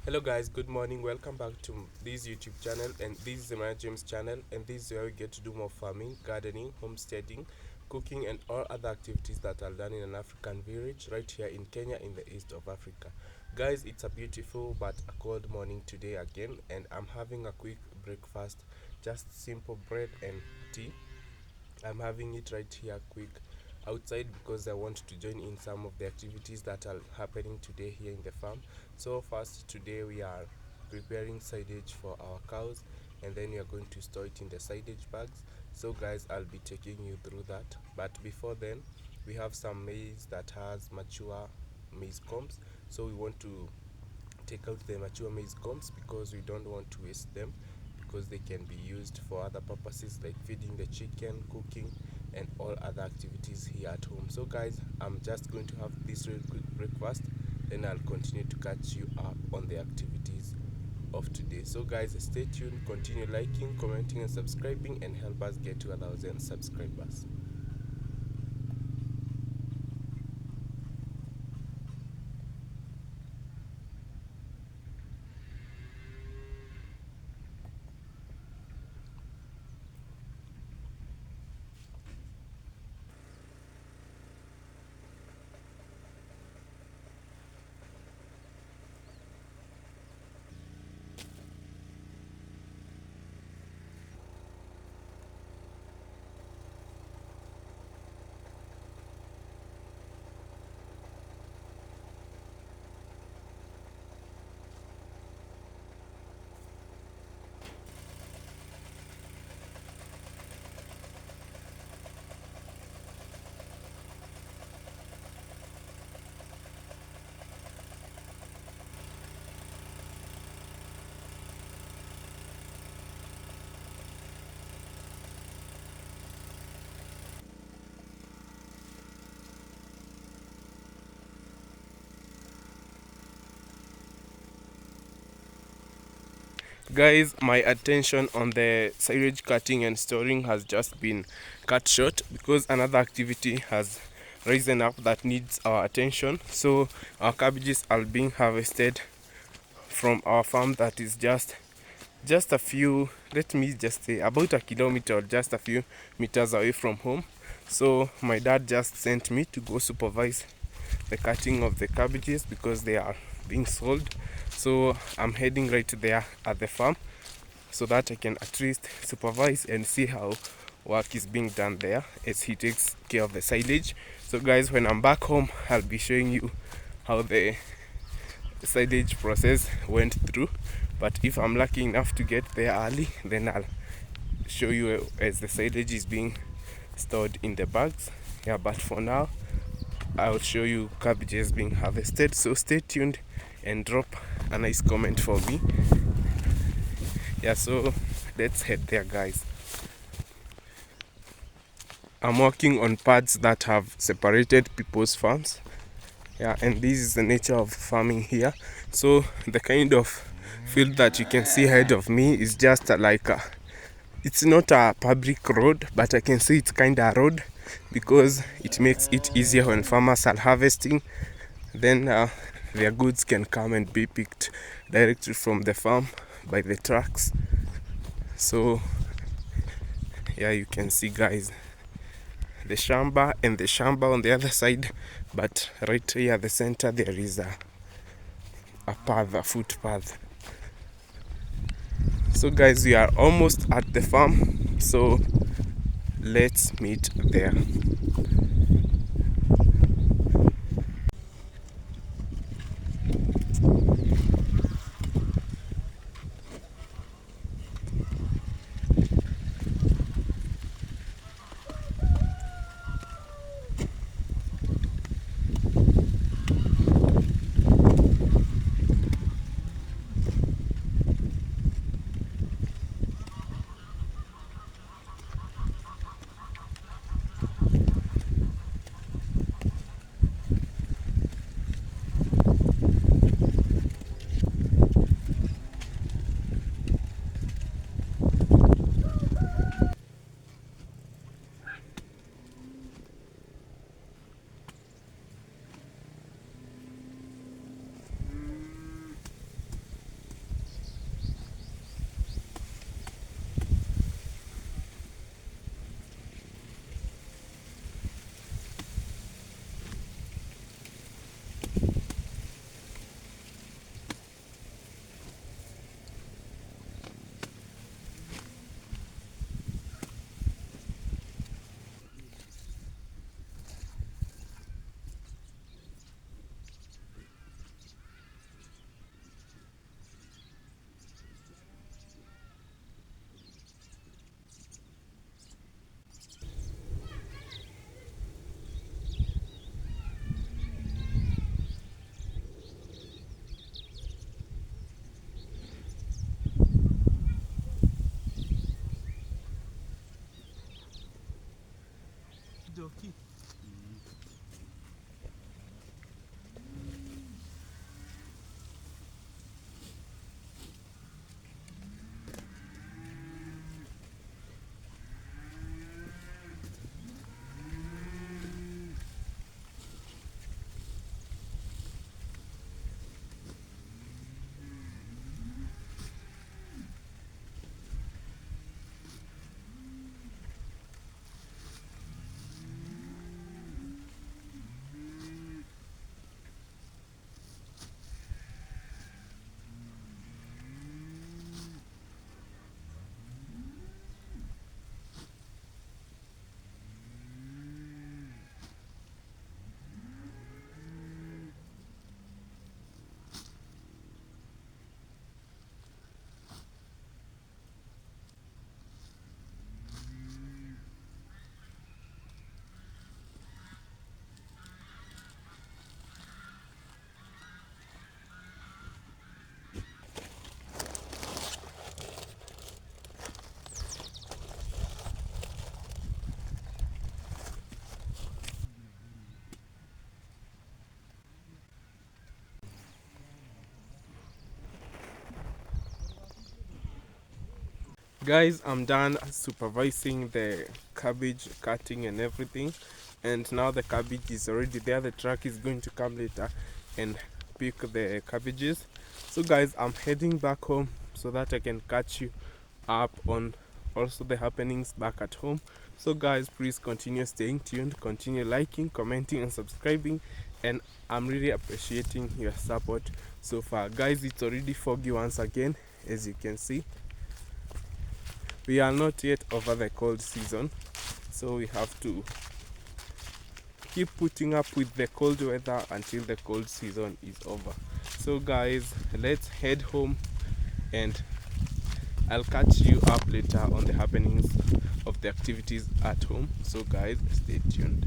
Hello guys, good morning. Welcome back to this YouTube channel, and this is my James channel, and this is where we get to do more farming, gardening, homesteading, cooking and all other activities that are done in an African village right here in Kenya in the east of Africa. Guys, it's a beautiful but a cold morning today again, and I'm having a quick breakfast, just simple bread and tea. I'm having it right here quick outside because I want to join in some of the activities that are happening today here in the farm. So first, today we are preparing silage for our cows, and then we are going to store it in the silage bags. So guys, I'll be taking you through that, but before then we have some maize that has mature maize combs, so we want to take out the mature maize combs because we don't want to waste them, because they can be used for other purposes like feeding the chicken, cooking and all other activities here at home. So guys, I'm just going to have this real quick breakfast, then I'll continue to catch you up on the activities of today. So guys, stay tuned, continue liking, commenting and subscribing, and help us get to 1,000 subscribers. Guys, my attention on the silage cutting and storing has just been cut short because another activity has risen up that needs our attention. So our cabbages are being harvested from our farm that is just a few, let me just say about a kilometer or just a few meters away from home. So my dad just sent me to go supervise the cutting of the cabbages because they are being sold. So I'm heading right there at the farm so that I can at least supervise and see how work is being done there as he takes care of the silage. So guys, when I'm back home, I'll be showing you how the silage process went through. But if I'm lucky enough to get there early, then I'll show you as the silage is being stored in the bags. Yeah, but for now I'll show you cabbages being harvested. So stay tuned and drop a nice comment for me. Yeah, so let's head there, guys. I'm working on pads that have separated people's farms. Yeah, and this is the nature of farming here. So the kind of field that you can see ahead of me is just like it's not a public road, but I can say it's kind of a road because it makes it easier when farmers are harvesting. Then their goods can come and be picked directly from the farm by the trucks. So yeah, you can see, guys, the shamba and the shamba on the other side, but right here at the center there is a path, a footpath. So guys, we are almost at the farm, so let's meet there. Guys, I'm done supervising the cabbage cutting and everything, and now the cabbage is already there. The truck is going to come later and pick the cabbages. So guys, I'm heading back home so that I can catch you up on also the happenings back at home. So guys, please continue staying tuned, continue liking, commenting and subscribing, and I'm really appreciating your support so far. Guys, it's already foggy once again, as you can see. We are not yet over the cold season, so we have to keep putting up with the cold weather until the cold season is over. So guys, let's head home and I'll catch you up later on the happenings of the activities at home. So guys, stay tuned.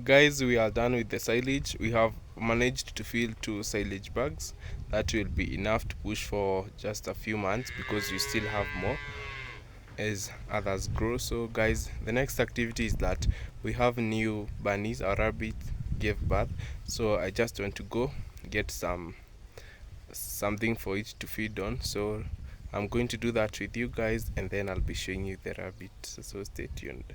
Guys, we are done with the silage. We have managed to fill 2 silage bags. That will be enough to push for just a few months because we still have more as others grow. So guys, the next activity is that we have new bunnies. Our rabbit gave birth, so I just want to go get something for it to feed on. So I'm going to do that with you guys, and then I'll be showing you the rabbit. So stay tuned.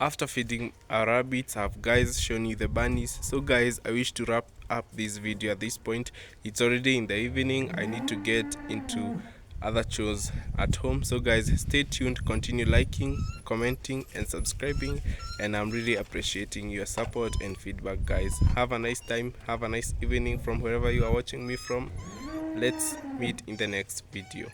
after feeding our rabbits, I've guys shown you the bunnies. So guys, I wish to wrap up this video at this point. It's already in the evening. I need to get into other chores at home. So guys, stay tuned, continue liking, commenting and subscribing, and I'm really appreciating your support and feedback. Guys, have a nice time, have a nice evening from wherever you are watching me from. Let's meet in the next video.